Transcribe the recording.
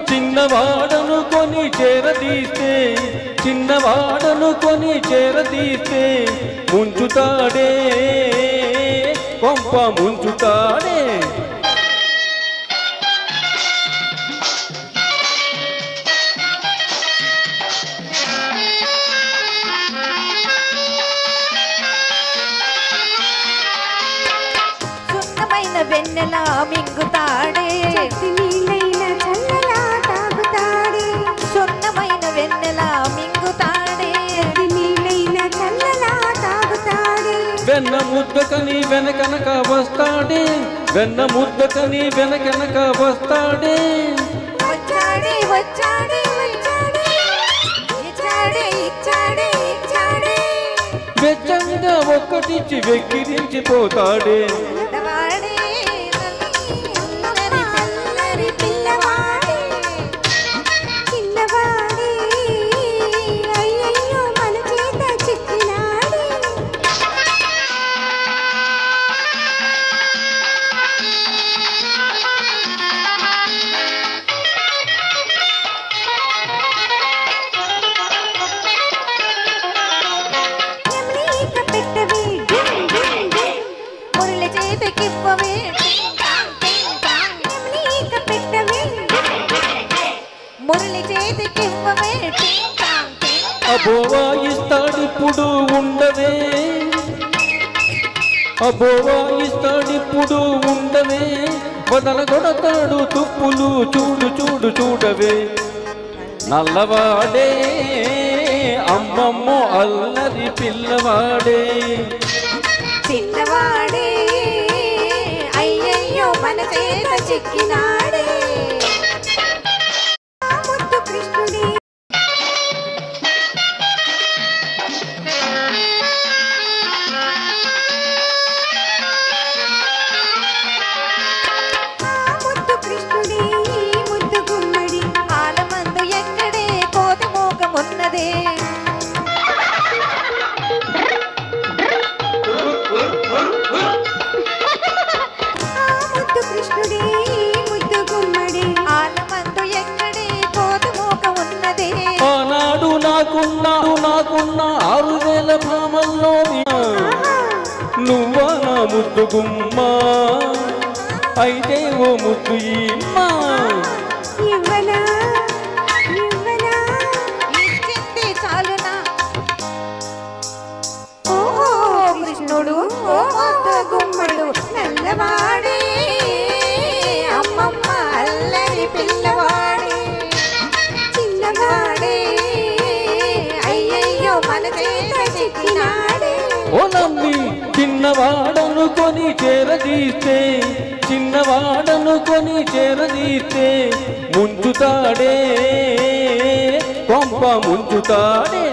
చిన్నవాడను కొని చేరదీస్తే చిన్నవాడను కొని చేరదీస్తే ముంచుతాడే కొంప ముంచుతాడే సున్నమైన వెన్నెలా మింగుతాడే నీళ్ళైన చల్లలా తాగుతాడే సున్నమైన వెన్నెలా మింగుతాడే నీళ్ళైన చల్లలా తాగుతాడే వెన్న ముద్దకని వెనకనక వస్తాడే వెన్న ముద్దకని వెనకనక వస్తాడే వచ్చాడే వచ్చాడే వచ్చాడే ఇచ్చాడే ఇచ్చాడే ఇచ్చాడే వెచ్చంగా ఒక్కటిచ్చి వెక్కిరించిపోతాడే అబోవాయిస్తాడిప్పుడు ఉండవే అబోవాయిస్తాడిప్పుడు ఉండవే వదలగొడతాడు తుప్పులు చూడు చూడు చూడవే నల్లవాడే అమ్మమ్మో అల్లరి పిల్లవాడే చిన్నవాడే అయ్యయ్యో మన చేత చిక్కినాడే ముద్దు కృష్ణుడే ముద్దు కృష్ణుడే ముద్దు గుమ్మడి ఆలమందు ఎక్కడే కోత మోకమున్నదే కృష్ణుడే ముద్దు గుమ్మడి ఆలమందు ఎక్కడే కోత మోక ఉన్నదే ఆనాడు నాకున్న 6000 భామల్లో నువ్వా నా ముద్దు గుమ్మ అయితే ఓ ముద్దు ఇమ్మా ఇవ్వనా ఇవ్వనా ఇచ్చింది చాలునా ఓ కృష్ణుడు ఓ ముద్దు గుమ్మడు నల్లవాడే అమ్మమ్మ అల్లరి పిల్లవాడే చిన్నవాడే అయ్యయ్యో మన చేత చిక్కినాడే ఓ నమ్మి చిన్నవాడను కొని చేరదీస్తే చిన్నవాడను కొని చేరదీస్తే ముంచుతాడే కొంప ముంచుతాడే